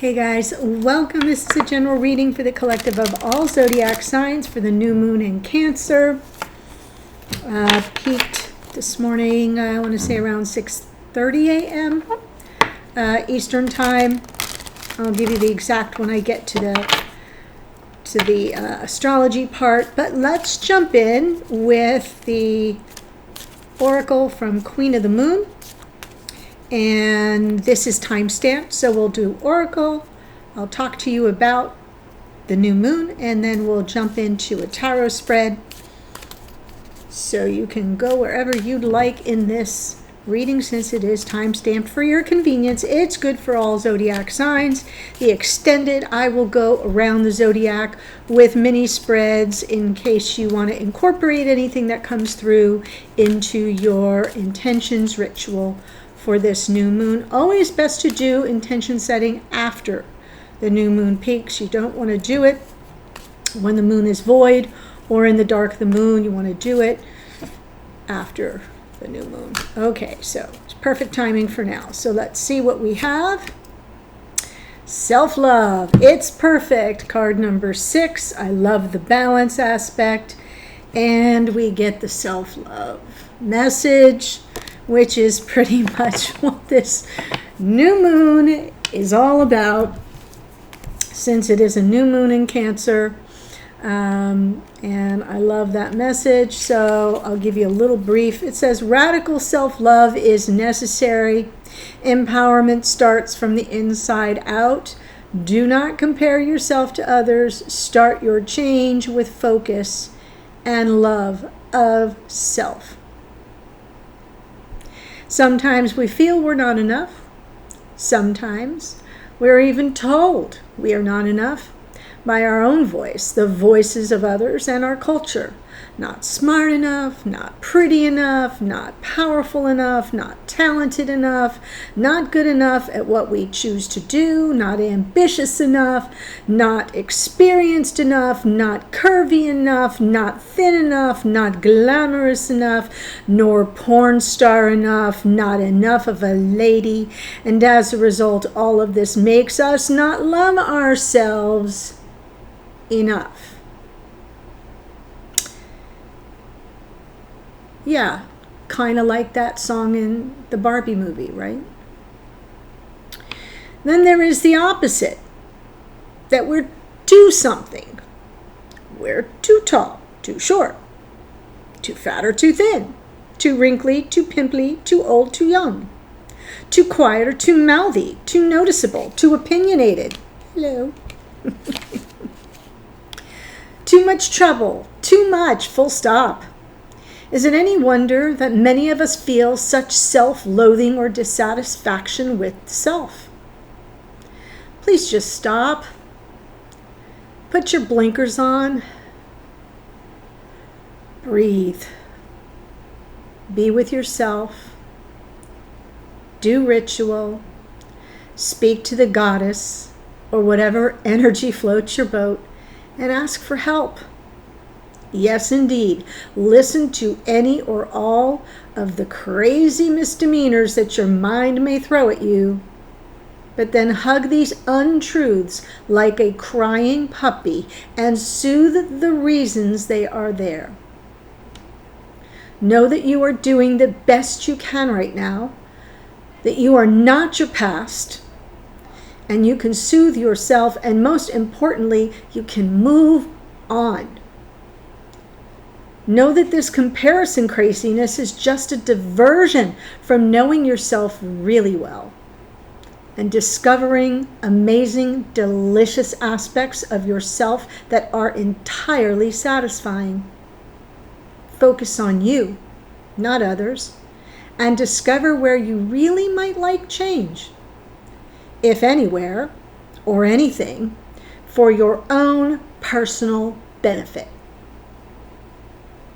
Hey guys, welcome. This is a general reading for the collective of all zodiac signs for the new moon in Cancer. Peaked this morning, I want to say around 6:30 a.m. Eastern time. I'll give you the exact when I get to the astrology part, but let's jump in with the oracle from Queen of the Moon. And this is time-stamped, so we'll do oracle. I'll talk to you about the new moon, and then we'll jump into a tarot spread. So you can go wherever you'd like in this reading, since it is time-stamped for your convenience. It's good for all zodiac signs. The extended, I will go around the zodiac with mini spreads in case you want to incorporate anything that comes through into your intentions ritual for this new moon. Always best to do intention setting after the new moon peaks. You don't want to do it when the moon is void or in the dark of the moon. You want to do it after the new moon. Okay, so it's perfect timing for now. So let's see what we have. Self-love. It's perfect. Card number 6. I love the balance aspect. And we get the self-love message, which is pretty much what this new moon is all about, since it is a new moon in Cancer. And I love that message, so I'll give you a little brief. It says, radical self-love is necessary. Empowerment starts from the inside out. Do not compare yourself to others. Start your change with focus and love of self. Sometimes we feel we're not enough. Sometimes we're even told we are not enough by our own voice, the voices of others, and our culture. Not smart enough, not pretty enough, not powerful enough, not talented enough, not good enough at what we choose to do, not ambitious enough, not experienced enough, not curvy enough, not thin enough, not glamorous enough, nor porn star enough, not enough of a lady. And as a result, all of this makes us not love ourselves enough. Yeah, kind of like that song in the Barbie movie, right? Then there is the opposite, that we're too something. We're too tall, too short, too fat or too thin, too wrinkly, too pimply, too old, too young, too quiet or too mouthy, too noticeable, too opinionated. Hello. Too much trouble, too much, full stop. Is it any wonder that many of us feel such self-loathing or dissatisfaction with self? Please just stop. Put your blinkers on. Breathe. Be with yourself. Do ritual. Speak to the goddess or whatever energy floats your boat and ask for help. Yes, indeed. Listen to any or all of the crazy misdemeanors that your mind may throw at you, but then hug these untruths like a crying puppy and soothe the reasons they are there. Know that you are doing the best you can right now, that you are not your past, and you can soothe yourself, and most importantly, you can move on. Know that this comparison craziness is just a diversion from knowing yourself really well and discovering amazing, delicious aspects of yourself that are entirely satisfying. Focus on you, not others, and discover where you really might like change, if anywhere or anything, for your own personal benefit.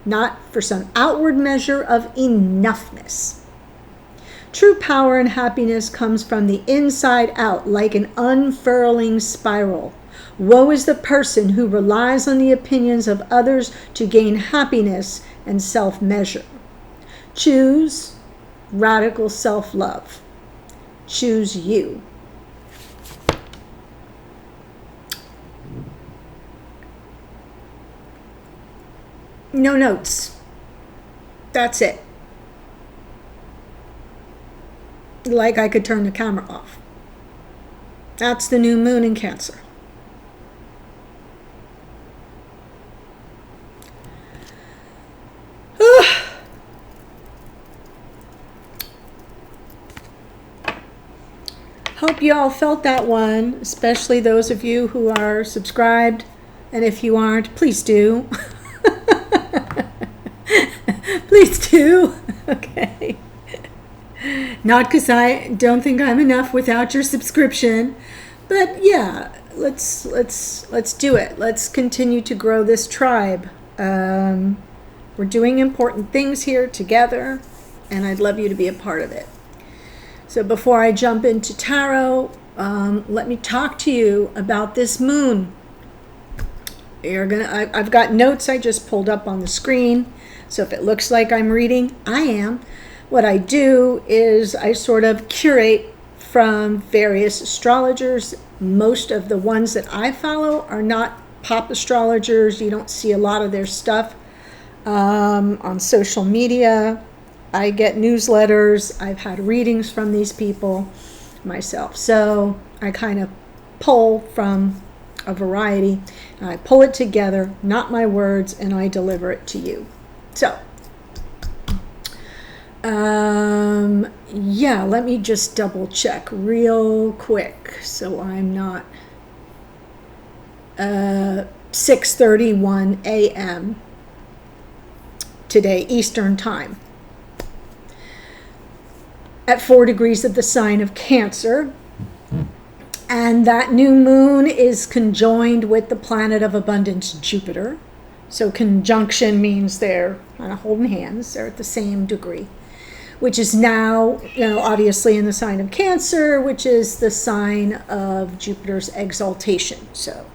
Not for some outward measure of enoughness. True power and happiness comes from the inside out, like an unfurling spiral. Woe is the person who relies on the opinions of others to gain happiness and self-measure. Choose radical self-love. Choose you. No notes. That's it. Like I could turn the camera off. That's the new moon in Cancer. Hope you all felt that one, especially those of you who are subscribed. And if you aren't, please do. Please do. Okay. Not because I don't think I'm enough without your subscription, but yeah, let's do it. Let's continue to grow this tribe. We're doing important things here together, and I'd love you to be a part of it. So before I jump into tarot, let me talk to you about this moon. I've got notes I just pulled up on the screen. So if it looks like I'm reading, I am. What I do is I sort of curate from various astrologers. Most of the ones that I follow are not pop astrologers. You don't see a lot of their stuff on social media. I get newsletters. I've had readings from these people myself. So I kind of pull from a variety. And I pull it together, not my words, and I deliver it to you. So, yeah, let me just double check real quick so I'm not 6:31 a.m. today, Eastern Time. At 4 degrees of the sign of Cancer. And that new moon is conjoined with the planet of abundance, Jupiter. So conjunction means they're kind of holding hands. They're at the same degree, which is now, obviously in the sign of Cancer, which is the sign of Jupiter's exaltation. So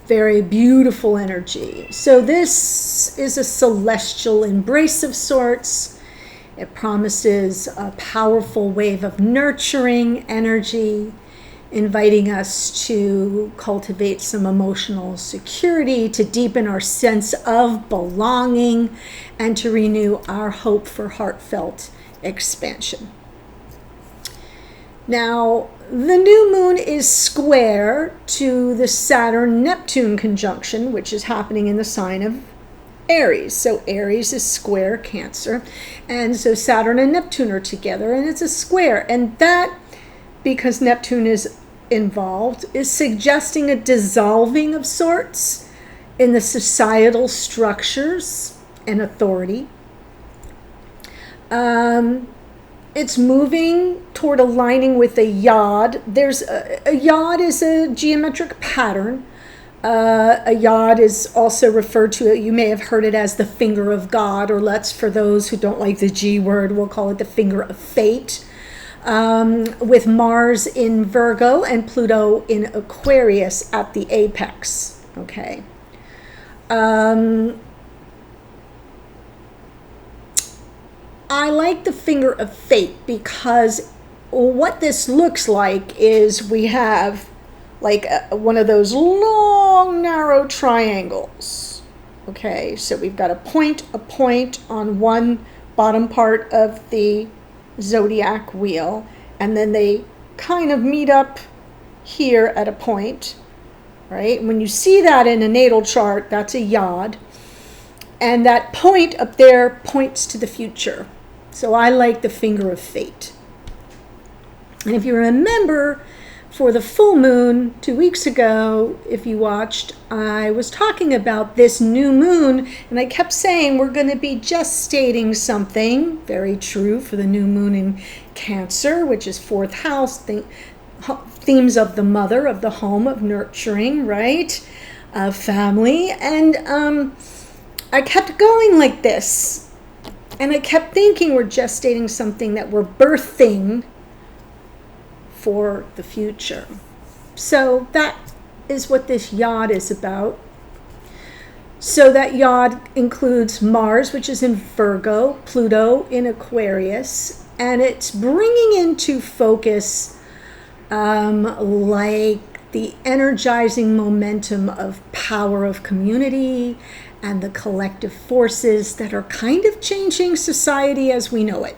very beautiful energy. So this is a celestial embrace of sorts. It promises a powerful wave of nurturing energy, inviting us to cultivate some emotional security, to deepen our sense of belonging, and to renew our hope for heartfelt expansion. Now, the new moon is square to the Saturn-Neptune conjunction, which is happening in the sign of Aries. So Aries is square Cancer, and so Saturn and Neptune are together, and it's a square. And that, because Neptune is involved, is suggesting a dissolving of sorts in the societal structures and authority. It's moving toward aligning with a yod. There's a yod is a geometric pattern. A yod is also referred to, you may have heard it as the finger of God, or for those who don't like the G word, we'll call it the finger of fate, with Mars in Virgo and Pluto in Aquarius at the apex. Okay. I like the finger of fate because what this looks like is we have like one of those long, narrow triangles. Okay, so we've got a point on one bottom part of the zodiac wheel, and then they kind of meet up here at a point, right? When you see that in a natal chart, that's a yod. And that point up there points to the future. So I like the finger of fate. And if you remember, for the full moon 2 weeks ago, if you watched, I was talking about this new moon, and I kept saying we're going to be gestating something. Very true for the new moon in Cancer, which is fourth house, themes of the mother, of the home, of nurturing, right? Of family. And I kept going like this. And I kept thinking we're gestating something, that we're birthing for the future. So that is what this yod is about. So that yod includes Mars, which is in Virgo, Pluto in Aquarius, and it's bringing into focus like the energizing momentum of power of community and the collective forces that are kind of changing society as we know it.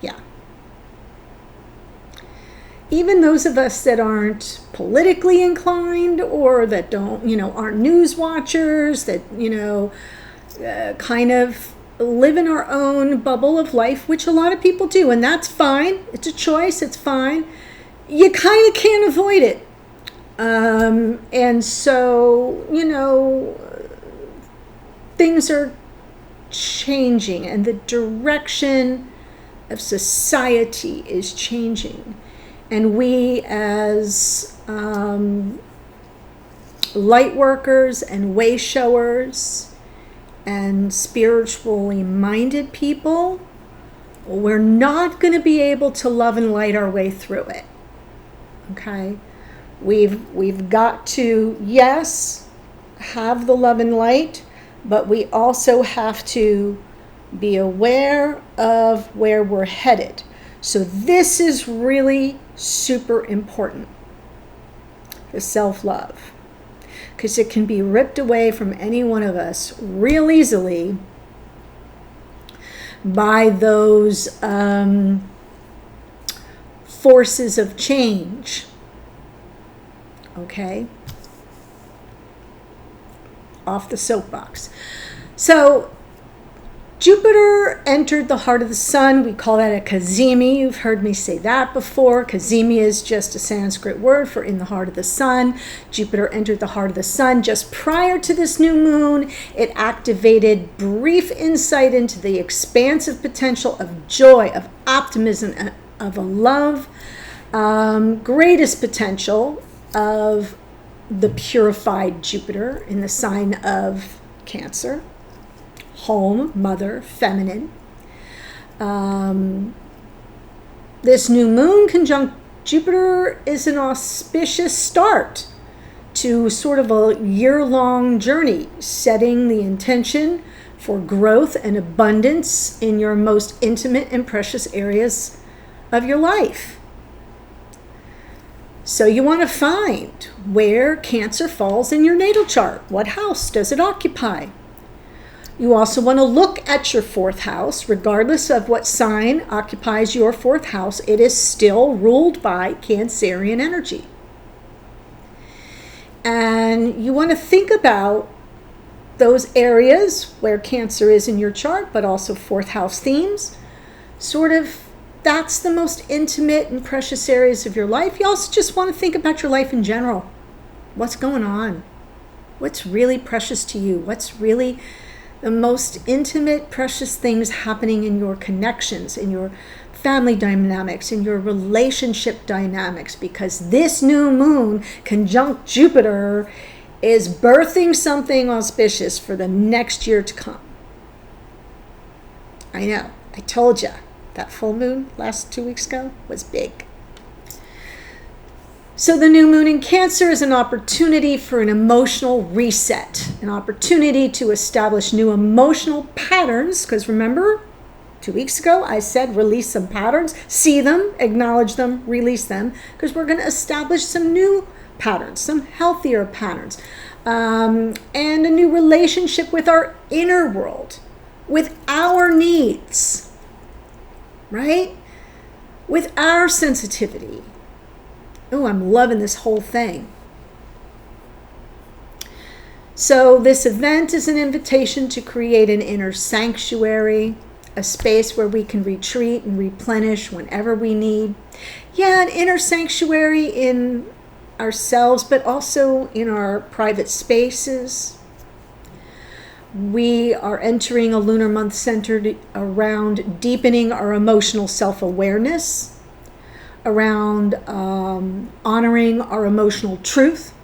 Yeah. Even those of us that aren't politically inclined or that don't, aren't news watchers, that, kind of live in our own bubble of life, which a lot of people do, and that's fine. It's a choice. It's fine. You kind of can't avoid it. And so, things are changing and the direction of society is changing. And we as light workers and way showers and spiritually minded people, we're not going to be able to love and light our way through it. Okay? We've got to, yes, have the love and light, but we also have to be aware of where we're headed. So this is really super important, the self-love, because it can be ripped away from any one of us real easily by those forces of change. Okay? Off the soapbox. So Jupiter entered the heart of the sun. We call that a kazemi. You've heard me say that before. Kazemi is just a Sanskrit word for in the heart of the sun. Jupiter entered the heart of the sun just prior to this new moon. It activated brief insight into the expansive potential of joy, of optimism, of a love. Greatest potential of the purified Jupiter in the sign of Cancer. Home, mother, feminine. This new moon conjunct Jupiter is an auspicious start to sort of a year-long journey, setting the intention for growth and abundance in your most intimate and precious areas of your life. So you want to find where Cancer falls in your natal chart. What house does it occupy? You also want to look at your fourth house. Regardless of what sign occupies your fourth house, it is still ruled by Cancerian energy. And you want to think about those areas where Cancer is in your chart, but also fourth house themes. Sort of, that's the most intimate and precious areas of your life. You also just want to think about your life in general. What's going on? What's really precious to you? What's really the most intimate, precious things happening in your connections, in your family dynamics, in your relationship dynamics, because this new moon conjunct Jupiter is birthing something auspicious for the next year to come. I know, I told you, that full moon last 2 weeks ago was big. So the new moon in Cancer is an opportunity for an emotional reset, an opportunity to establish new emotional patterns, because remember, 2 weeks ago I said release some patterns, see them, acknowledge them, release them, because we're going to establish some new patterns, some healthier patterns, and a new relationship with our inner world, with our needs, right? With our sensitivity. Oh, I'm loving this whole thing. So this event is an invitation to create an inner sanctuary, a space where we can retreat and replenish whenever we need. Yeah, an inner sanctuary in ourselves, but also in our private spaces. We are entering a lunar month centered around deepening our emotional self-awareness, around honoring our emotional truth,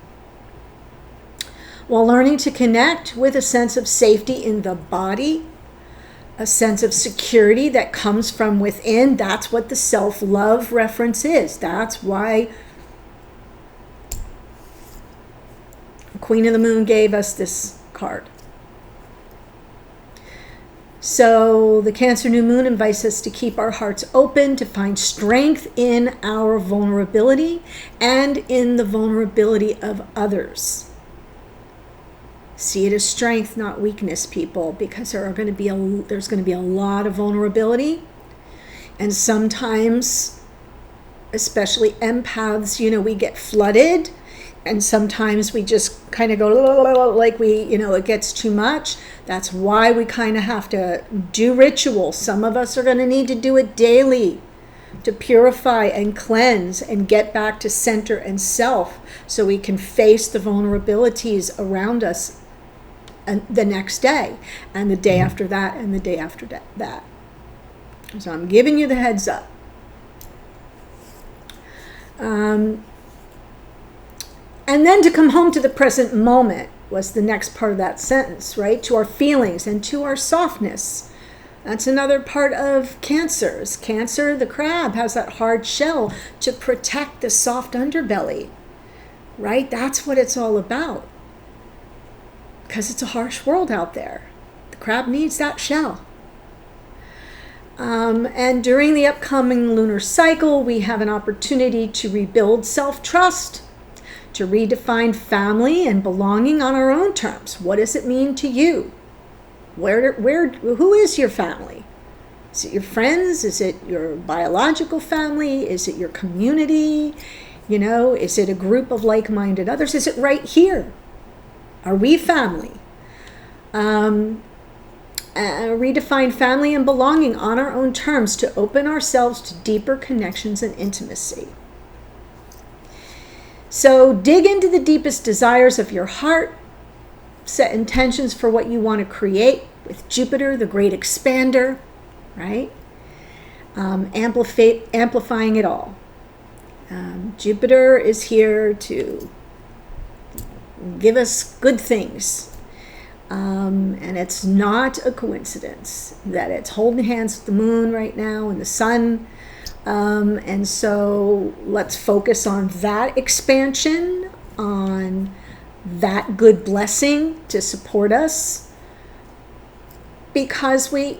while learning to connect with a sense of safety in the body, a sense of security that comes from within. That's what the self-love reference is. That's why Queen of the Moon gave us this card. So the Cancer new moon invites us to keep our hearts open, to find strength in our vulnerability and in the vulnerability of others. See it as strength, not weakness, people, because there's going to be a lot of vulnerability. And sometimes, especially empaths, we get flooded. And sometimes we just kind of go like it gets too much. That's why we kind of have to do rituals. Some of us are going to need to do it daily to purify and cleanse and get back to center and self so we can face the vulnerabilities around us the next day and the day after that and the day after that. So I'm giving you the heads up. And then to come home to the present moment was the next part of that sentence, right? To our feelings and to our softness. That's another part of Cancers. Cancer, the crab, has that hard shell to protect the soft underbelly, right? That's what it's all about. Because it's a harsh world out there. The crab needs that shell. And during the upcoming lunar cycle, we have an opportunity to rebuild self-trust, to redefine family and belonging on our own terms. What does it mean to you? Who is your family? Is it your friends? Is it your biological family? Is it your community? Is it a group of like-minded others? Is it right here? Are we family? Redefine family and belonging on our own terms to open ourselves to deeper connections and intimacy. So dig into the deepest desires of your heart. Set intentions for what you want to create with Jupiter, the great expander, right? Amplifying it all. Jupiter is here to give us good things. And it's not a coincidence that it's holding hands with the moon right now and the sun. And so let's focus on that expansion, on that good blessing to support us, because we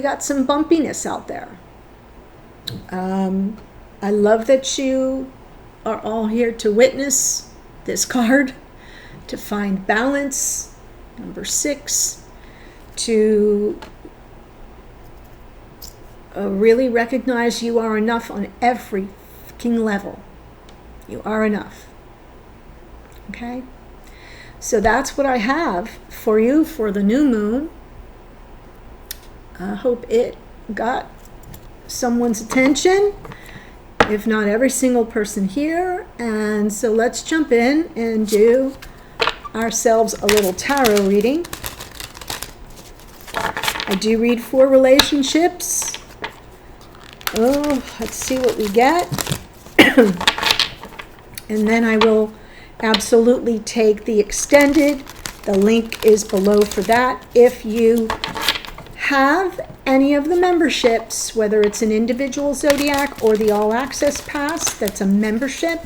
got some bumpiness out there. I love that you are all here to witness this card, to find balance, number 6, to really recognize you are enough on every fucking level. You are enough. Okay? So that's what I have for you for the new moon. I hope it got someone's attention, if not every single person here. And so let's jump in and do ourselves a little tarot reading. I do read for relationships. Oh, let's see what we get. And then I will absolutely take the extended. The link is below for that. If you have any of the memberships, whether it's an individual zodiac or the all access pass, that's a membership,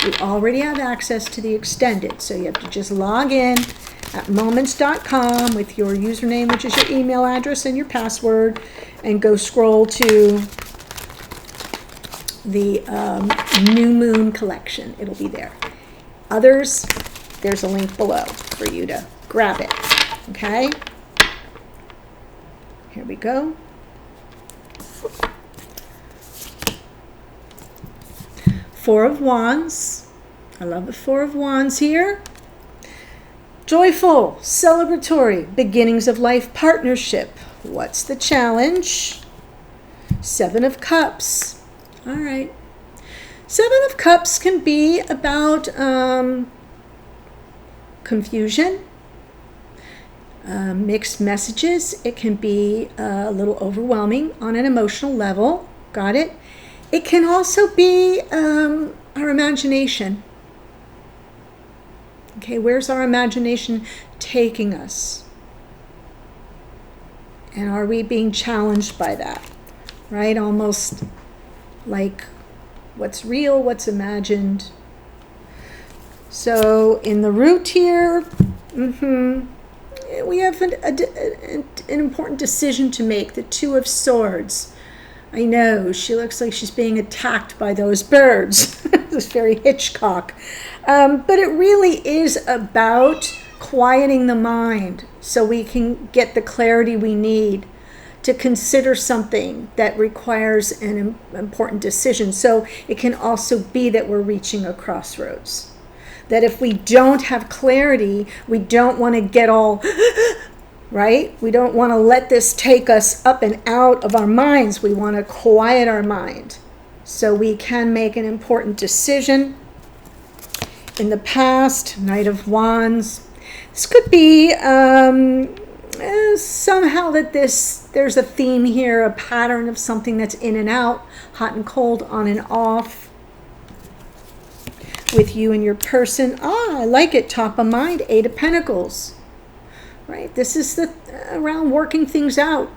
you already have access to the extended. So you have to just log in at moments.com with your username, which is your email address, and your password, and go scroll to the new moon collection. It'll be there. Others, there's a link below for you to grab it. Okay? Here we go. Four of Wands. I love the Four of Wands here. Joyful, celebratory, beginnings of life partnership. What's the challenge? Seven of Cups. All right. Seven of Cups can be about confusion, mixed messages. It can be a little overwhelming on an emotional level. Got it? It can also be our imagination. Okay, where's our imagination taking us? And are we being challenged by that? Right? Almost like what's real, what's imagined. So in the root here, we have an important decision to make. The Two of Swords. I know, she looks like she's being attacked by those birds. It's very Hitchcock. But it really is about quieting the mind so we can get the clarity we need to consider something that requires an important decision. So it can also be that we're reaching a crossroads. That if we don't have clarity, we don't want to get all, right? We don't want to let this take us up and out of our minds. We want to quiet our mind so we can make an important decision. In the past, Knight of Wands. This could be somehow that there's a theme here, a pattern of something that's in and out, hot and cold, on and off with you and your person. I like it, top of mind, Eight of Pentacles, right? This is around working things out,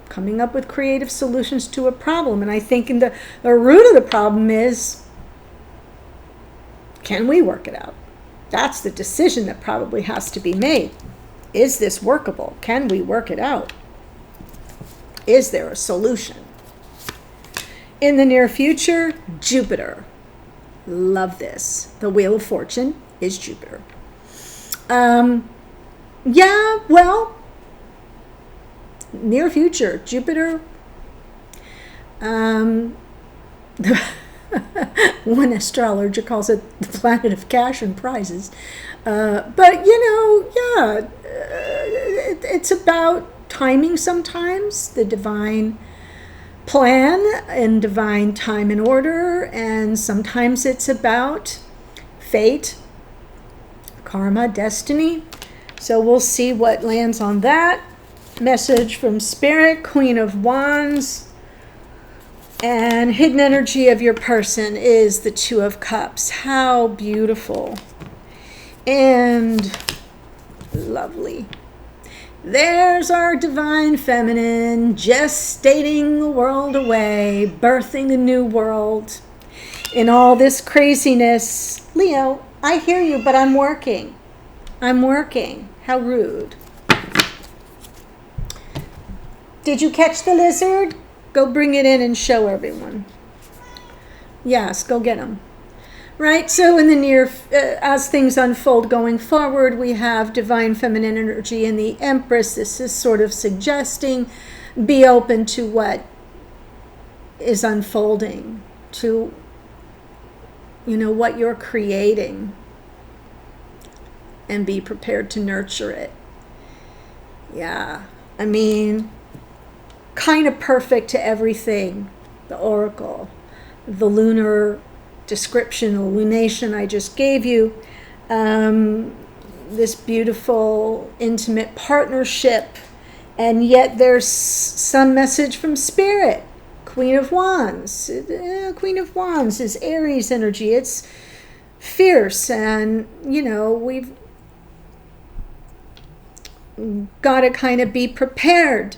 coming up with creative solutions to a problem. And I think the root of the problem is, can we work it out? That's the decision that probably has to be made. Is this workable? Can we work it out? Is there a solution? In the near future, Jupiter. Love this. The Wheel of Fortune is Jupiter. Yeah, well, near future, Jupiter. One astrologer calls it the planet of cash and prizes. But, yeah, it's about timing sometimes, the divine plan and divine time and order. And sometimes it's about fate, karma, destiny. So we'll see what lands on that. Message from Spirit, Queen of Wands. And hidden energy of your person is the Two of Cups. How beautiful and lovely. There's our divine feminine, gestating the world away, birthing a new world. In all this craziness, Leo, I hear you, but I'm working. I'm working. How rude. Did you catch the lizard? Go bring it in and show everyone. Yes, go get them. Right, so in the as things unfold going forward, we have divine feminine energy in the Empress. This is sort of suggesting be open to what is unfolding, to, what you're creating, and be prepared to nurture it. Yeah, I mean, kind of perfect to everything. The oracle, the lunar description, the lunation I just gave you, this beautiful intimate partnership, and yet there's some message from Spirit. Queen of Wands. Queen of Wands is Aries energy. It's fierce, and we've got to kind of be prepared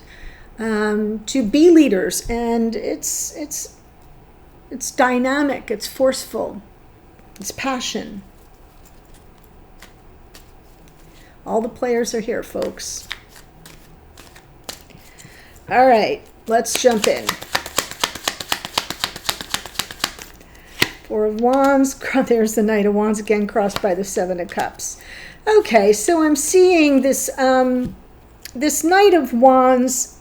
to be leaders, and it's dynamic, it's forceful, it's passion. All the players are here, folks. All right, let's jump in. Four of Wands, there's the Knight of Wands again, crossed by the Seven of Cups. Okay, so I'm seeing this, this Knight of Wands,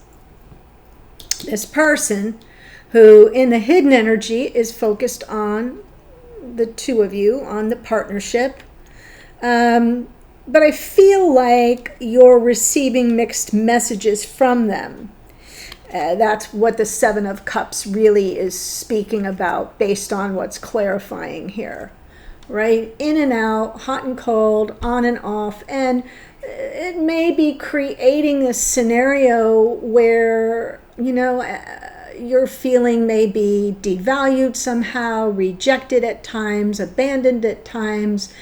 this person who in the hidden energy is focused on the two of you, on the partnership. But I feel like you're receiving mixed messages from them. That's what the Seven of Cups really is speaking about based on what's clarifying here, right? In and out, hot and cold, on and off. And it may be creating this scenario where, your feeling may be devalued somehow, rejected at times, abandoned at times,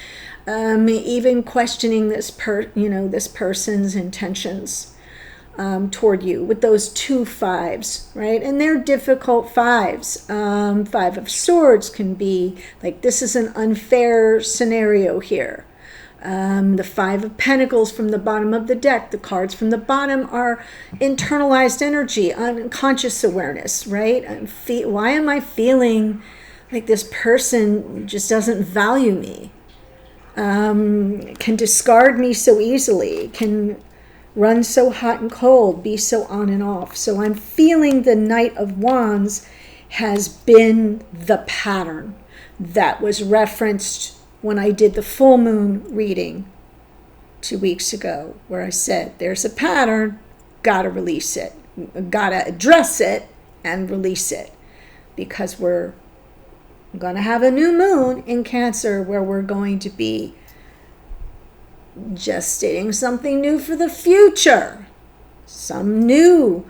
even questioning this person's intentions toward you with those two fives, right? And they're difficult fives. Five of Swords can be like, this is an unfair scenario here. The Five of Pentacles from the bottom of the deck. The cards from the bottom are internalized energy, unconscious awareness, right? Why am I feeling like this person just doesn't value me? Can discard me so easily, can run so hot and cold, be so on and off. So I'm feeling the Knight of Wands has been the pattern that was referenced when I did the full moon reading 2 weeks ago, where I said, there's a pattern, gotta release it, gotta address it and release it, because we're gonna have a new moon in Cancer where we're going to be gestating something new for the future, some new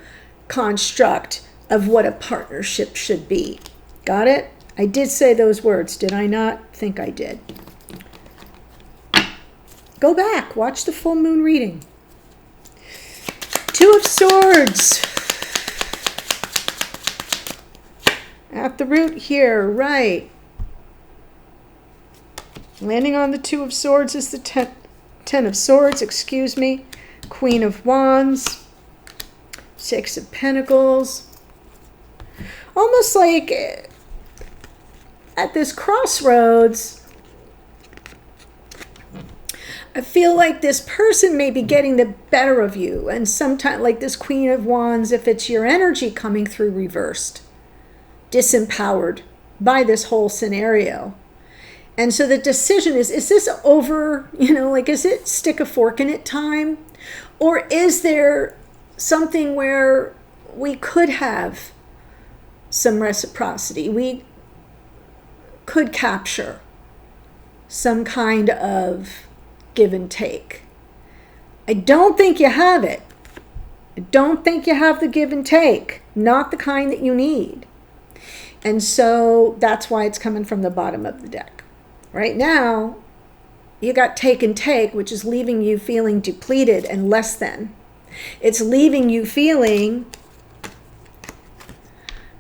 construct of what a partnership should be. Got it? I did say those words, did I not? Think I did. Go back, watch the full moon reading. Two of Swords. At the root here, right. Landing on the Two of Swords is the Ten of Swords, excuse me. Queen of Wands. Six of Pentacles. Almost like at this crossroads, I feel like this person may be getting the better of you. And sometimes, like this Queen of Wands, if it's your energy coming through reversed, disempowered by this whole scenario. And so the decision is this over, like, is it stick a fork in it time? Or is there something where we could have some reciprocity? We could capture some kind of give and take. I don't think you have it. I don't think you have the give and take, not the kind that you need. And so that's why it's coming from the bottom of the deck. Right now, you got take and take, which is leaving you feeling depleted and less than. It's leaving you feeling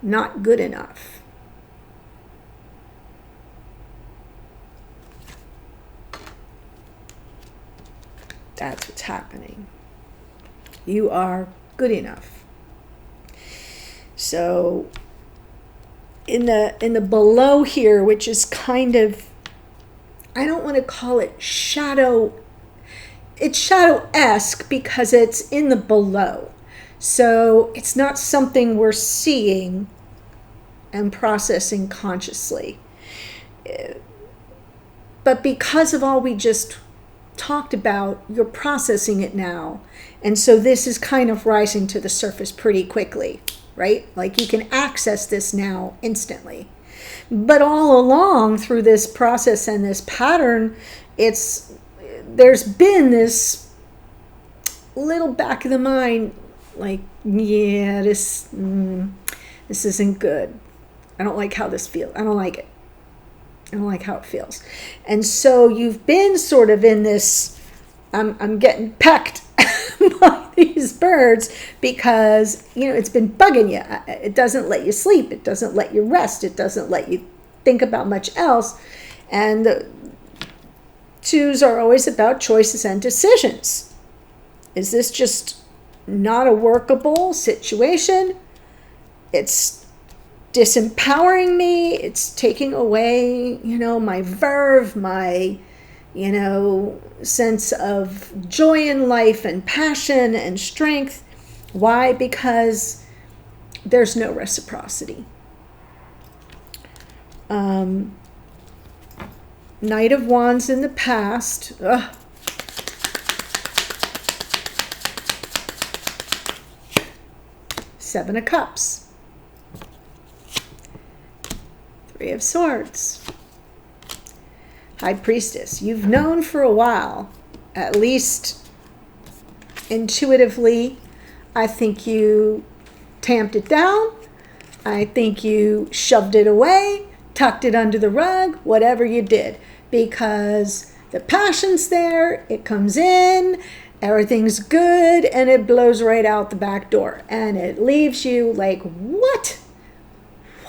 not good enough. That's what's happening. You are good enough. So in the below here, which is kind of, I don't want to call it shadow. It's shadow-esque because it's in the below. So it's not something we're seeing and processing consciously. But because of all we just talked about, you're processing it now. And so this is kind of rising to the surface pretty quickly, right? Like you can access this now instantly. But all along through this process and this pattern, there's been this little back of the mind, like, yeah, this isn't good. I don't like how this feels. I don't like it. I don't like how it feels. And so you've been sort of in this, I'm getting pecked by these birds because, it's been bugging you. It doesn't let you sleep. It doesn't let you rest. It doesn't let you think about much else. And the twos are always about choices and decisions. Is this just not a workable situation? It's disempowering me. It's taking away, my verve, my, sense of joy in life and passion and strength. Why? Because there's no reciprocity. Knight of Wands in the past. Seven of Cups. Three of Swords. High Priestess. You've known for a while, at least intuitively. I think you tamped it down. I think you shoved it away, tucked it under the rug, whatever you did, because the passion's there, it comes in, everything's good, and it blows right out the back door. And it leaves you like, what?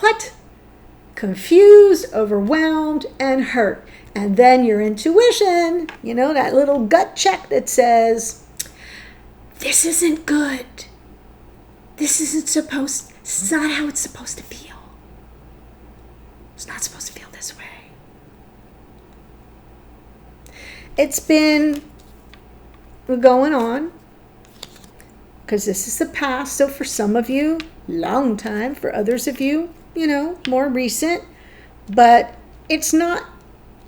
What? Confused, overwhelmed, and hurt. And then your intuition, you know, that little gut check that says, this isn't good. This is not how it's supposed to feel. It's not supposed to feel this way. It's been going on because this is the past. So for some of you, long time. For others of you, you know, more recent. But it's not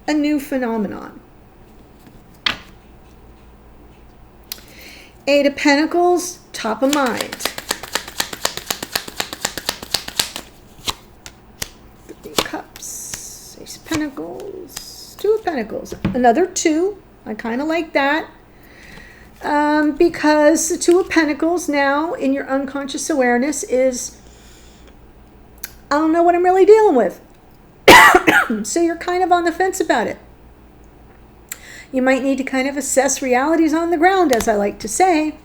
a new phenomenon. Eight of Pentacles, top of mind. Three of Cups, Ace of Pentacles, Two of Pentacles. Another two. I kind of like that. Because the Two of Pentacles now in your unconscious awareness is, I don't know what I'm really dealing with. So you're kind of on the fence about it. You might need to kind of assess realities on the ground, as I like to say.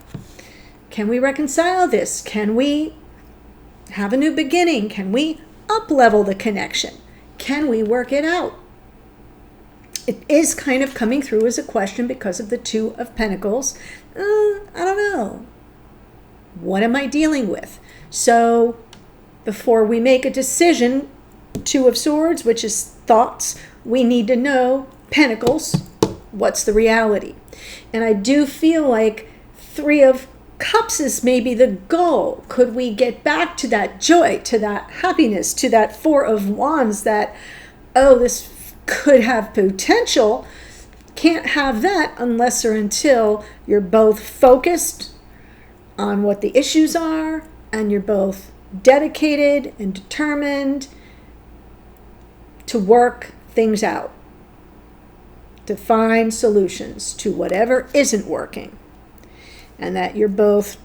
Can we reconcile this? Can we have a new beginning? Can we up-level the connection? Can we work it out? It is kind of coming through as a question because of the Two of Pentacles. I don't know. What am I dealing with? So before we make a decision, Two of Swords, which is thoughts, we need to know Pentacles. What's the reality? And I do feel like Three of Cups is maybe the goal. Could we get back to that joy, to that happiness, to that Four of Wands that, oh, this could have potential? Can't have that unless or until you're both focused on what the issues are and you're both dedicated and determined to work things out, to find solutions to whatever isn't working, and that you're both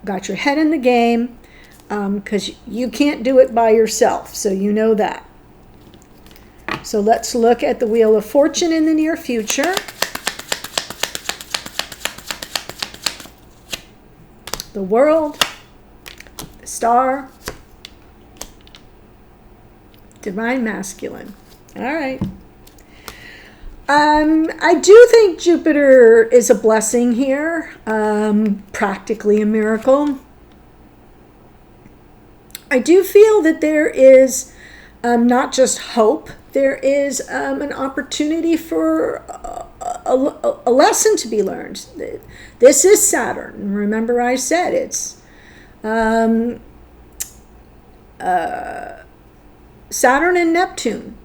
got your head in the game, because you can't do it by yourself, so you know that. So let's look at the Wheel of Fortune in the near future. The World, the Star, Divine Masculine. All right. I do think Jupiter is a blessing here, practically a miracle. I do feel that there is not just hope, there is an opportunity for a lesson to be learned. This is Saturn. Remember I said it's Saturn and Neptune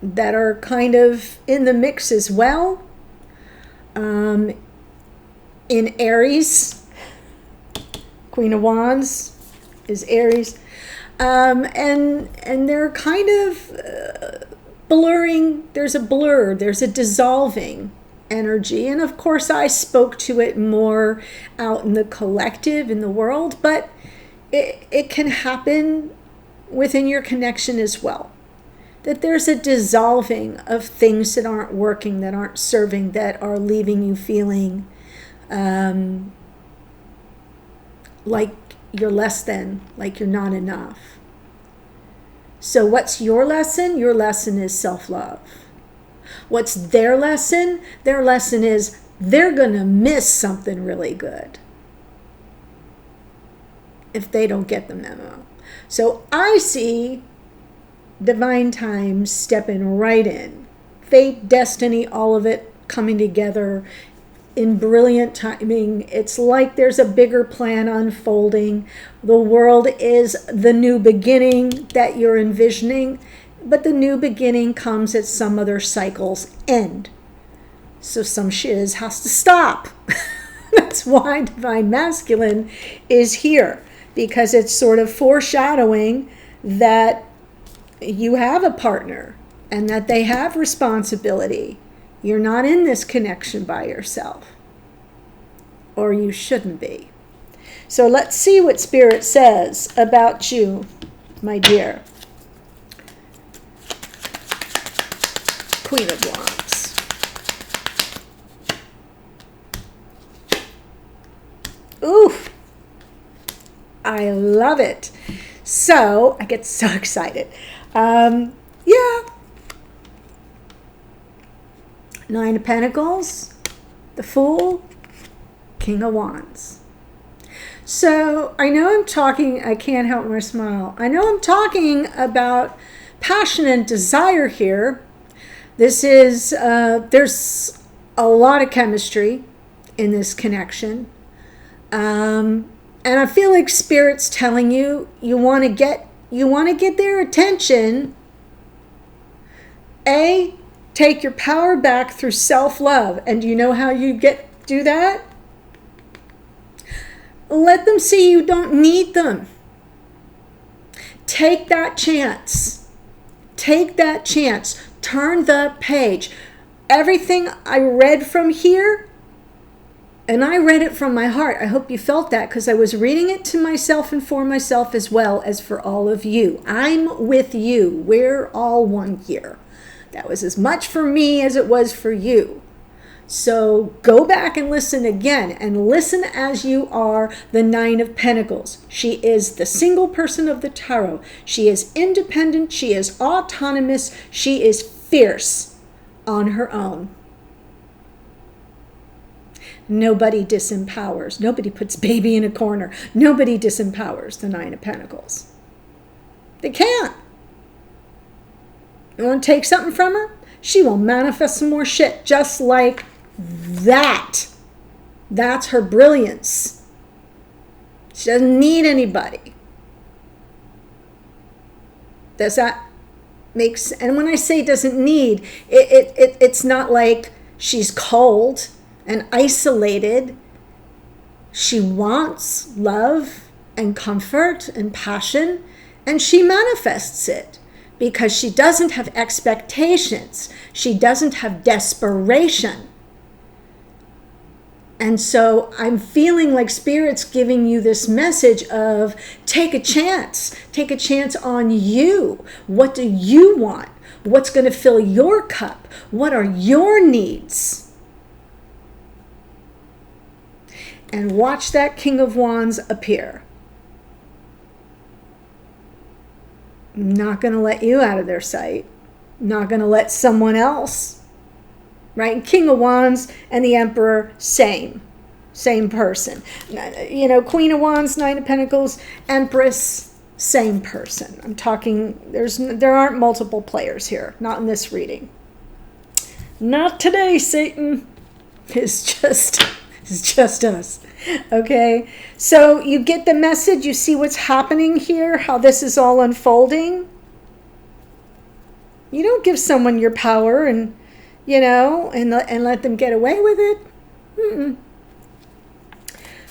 that are kind of in the mix as well. In Aries, Queen of Wands is Aries. And they're kind of blurring. There's a blur, there's a dissolving energy. And of course I spoke to it more out in the collective, in the world, but it can happen within your connection as well. That there's a dissolving of things that aren't working, that aren't serving, that are leaving you feeling like you're less than, like you're not enough. So what's your lesson? Your lesson is self-love. What's their lesson? Their lesson is they're going to miss something really good if they don't get the memo. So I see divine time stepping right in. Fate, destiny, all of it coming together in brilliant timing. It's like there's a bigger plan unfolding. The world is the new beginning that you're envisioning, but the new beginning comes at some other cycle's end. So some shiz has to stop. That's why Divine Masculine is here, because it's sort of foreshadowing that you have a partner and that they have responsibility. You're not in this connection by yourself, or you shouldn't be. So let's see what Spirit says about you, my dear. Queen of Wands. Oof. I love it. So I get so excited. Yeah. Nine of Pentacles, the Fool, King of Wands. So I know I'm talking, I can't help my smile. I know I'm talking about passion and desire here. This is, there's a lot of chemistry in this connection. And I feel like Spirit's telling you, you want to get their attention. Take your power back through self-love. And do you know how you do that? Let them see you don't need them. Take that chance. Take that chance. Turn the page. Everything I read from here, and I read it from my heart. I hope you felt that, because I was reading it to myself and for myself as well as for all of you. I'm with you. We're all one here. That was as much for me as it was for you. So go back and listen again, and listen as you are the Nine of Pentacles. She is the single person of the tarot. She is independent. She is autonomous. She is fierce on her own. Nobody disempowers. Nobody puts baby in a corner. Nobody disempowers the Nine of Pentacles. They can't. You want to take something from her? She will manifest some more shit just like that. That's her brilliance. She doesn't need anybody. Does that make sense? And when I say doesn't need, it's not like she's cold and isolated. She wants love and comfort and passion, and she manifests it because she doesn't have expectations. She doesn't have desperation. And so I'm feeling like Spirit's giving you this message of take a chance. Take a chance on you. What do you want? What's going to fill your cup? What are your needs? And watch that King of Wands appear. Not going to let you out of their sight. Not going to let someone else. Right? King of Wands and the Emperor, same person. You know, Queen of Wands, Nine of Pentacles, Empress, same person. I'm talking, there aren't multiple players here, not in this reading. Not today, Satan. It's just us. Okay? So you get the message, you see what's happening here, how this is all unfolding. You don't give someone your power and let them get away with it. Mm-mm.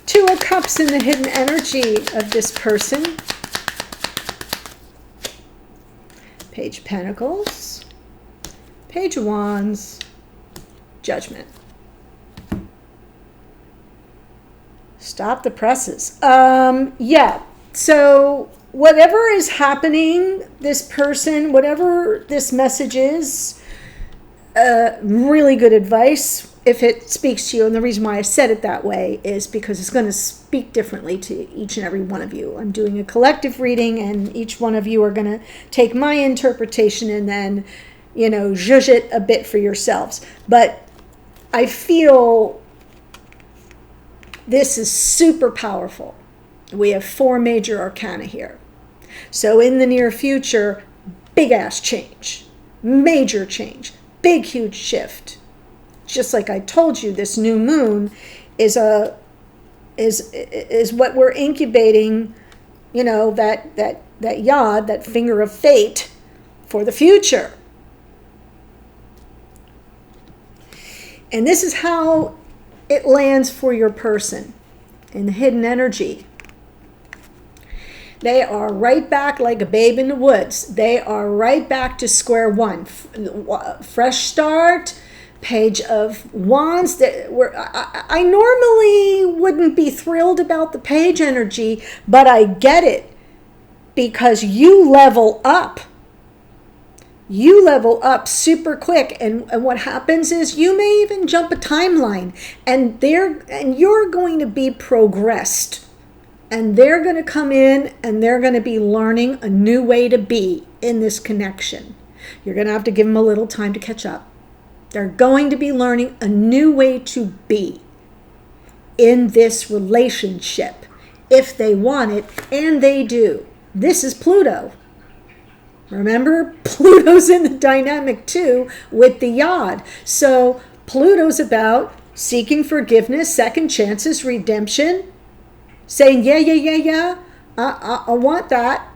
Two of Cups in the hidden energy of this person. Page of Pentacles. Page of Wands. Judgment. Stop the presses. Yeah. So whatever is happening, this person, whatever this message is, really good advice if it speaks to you. And the reason why I said it that way is because it's going to speak differently to each and every one of you. I'm doing a collective reading, and each one of you are going to take my interpretation and then, zhuzh it a bit for yourselves. But I feel this is super powerful. We have 4 major arcana here. So in the near future, big ass change, major change. Big, huge shift. Just like I told you, this new moon is what we're incubating, that yod, that finger of fate for the future. And this is how it lands for your person in the hidden energy. They are right back like a babe in the woods. They are right back to square one. Fresh start, Page of Wands. I normally wouldn't be thrilled about the page energy, but I get it because you level up. You level up super quick, and what happens is you may even jump a timeline, and you're going to be progressed. And they're going to come in and they're going to be learning a new way to be in this connection. You're going to have to give them a little time to catch up. They're going to be learning a new way to be in this relationship if they want it, and they do. This is Pluto. Remember, Pluto's in the dynamic too with the Yod. So Pluto's about seeking forgiveness, second chances, redemption, saying, yeah, I want that.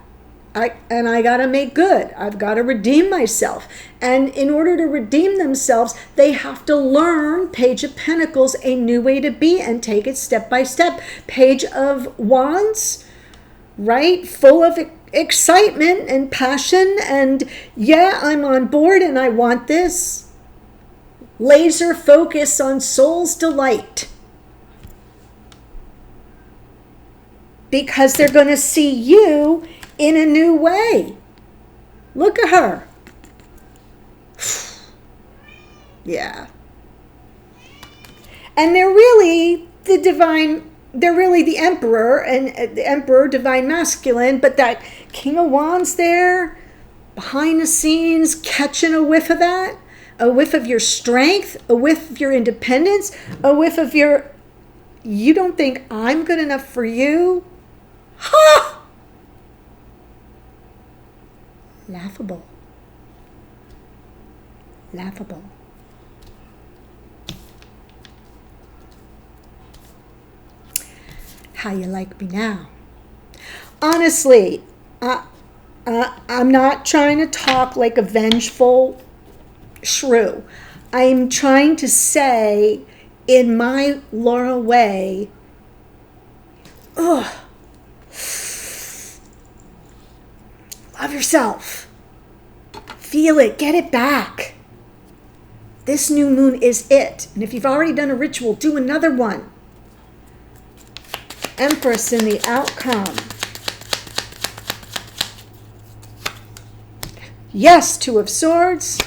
I got to make good. I've got to redeem myself. And in order to redeem themselves, they have to learn, Page of Pentacles, a new way to be and take it step by step. Page of Wands, right? Full of excitement and passion. And yeah, I'm on board and I want this. Laser focus on soul's delight. Because they're going to see you in a new way. Look at her. Yeah. And they're really the emperor, and the emperor, divine masculine, but that King of Wands there, behind the scenes, catching a whiff of that, a whiff of your strength, a whiff of your independence, a whiff of your, you don't think I'm good enough for you? Ha! Laughable. Laughable. How you like me now? Honestly, I'm not trying to talk like a vengeful shrew. I'm trying to say, in my Laura way, ugh, love yourself. Feel it. Get it back. This new moon is it. And if you've already done a ritual, do another one. Empress in the outcome. Yes, Two of Swords.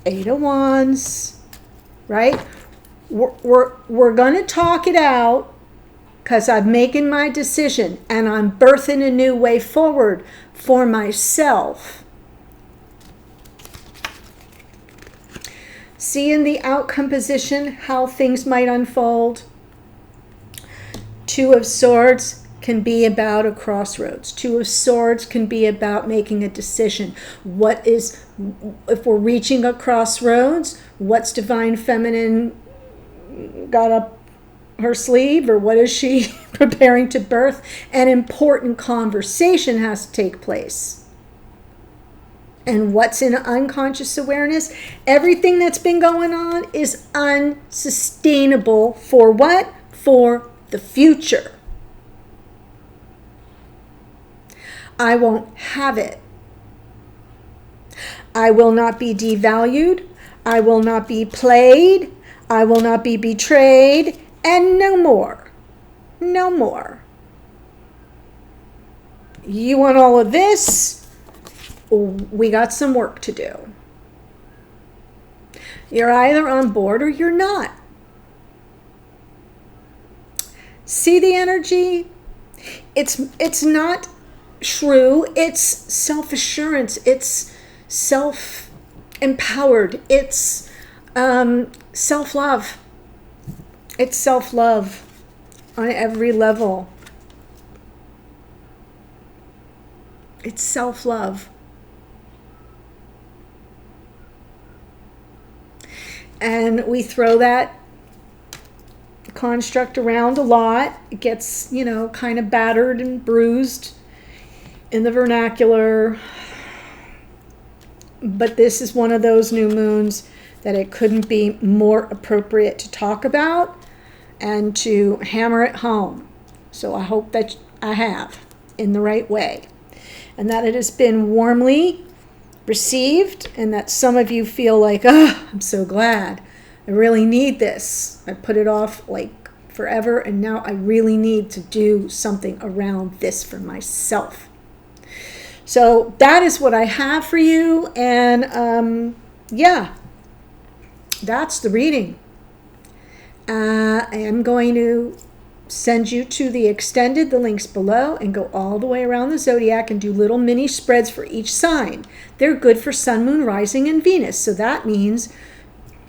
Eight of Wands. Right? We're going to talk it out, because I'm making my decision and I'm birthing a new way forward for myself. See in the outcome position how things might unfold. Two of Swords can be about a crossroads. Two of Swords can be about making a decision. If we're reaching a crossroads, what's Divine Feminine got up her sleeve, or what is she preparing to birth? An important conversation has to take place. And what's in unconscious awareness? Everything that's been going on is unsustainable for what? For the future. I won't have it. I will not be devalued. I will not be played. I will not be betrayed. And no more. No more. You want all of this? We got some work to do. You're either on board or you're not. See the energy? It's not shrew. It's self-assurance. It's self-empowered. It's self-love. It's self-love on every level. It's self-love. And we throw that construct around a lot. It gets, kind of battered and bruised in the vernacular. But this is one of those new moons that it couldn't be more appropriate to talk about and to hammer it home. So I hope that I have in the right way, and that it has been warmly received, and that some of you feel like, I'm so glad. I really need this. I put it off like forever, and now I really need to do something around this for myself. So that is what I have for you, and that's the reading. I am going to send you to the extended, the links below, and go all the way around the zodiac and do little mini spreads for each sign. They're good for sun, moon, rising, and Venus. So that means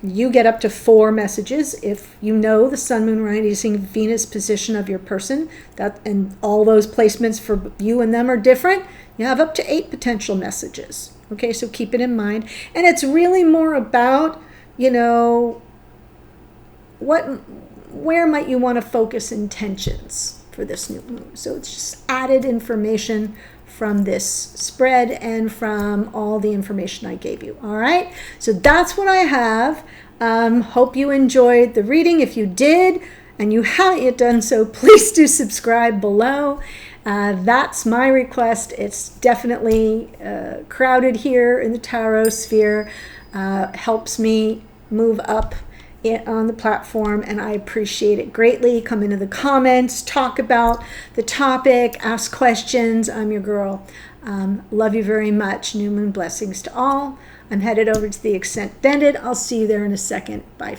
you get up to 4 messages if you know the sun, moon, rising, Venus position of your person, that, and all those placements for you and them are different. You have up to 8 potential messages. Okay, so keep it in mind. And it's really more about, you know, where might you want to focus intentions for this new moon. So it's just added information from this spread and from all the information I gave you. All right, so that's what I have. Hope you enjoyed the reading. If you did and you haven't yet done so, please do subscribe below. That's my request. It's definitely crowded here in the tarot sphere. Helps me move up on the platform, and I appreciate it greatly. Come into the comments, talk about the topic, ask questions. I'm your girl. Love you very much. New moon blessings to all. I'm headed over to the extended. I'll see you there in a second. Bye.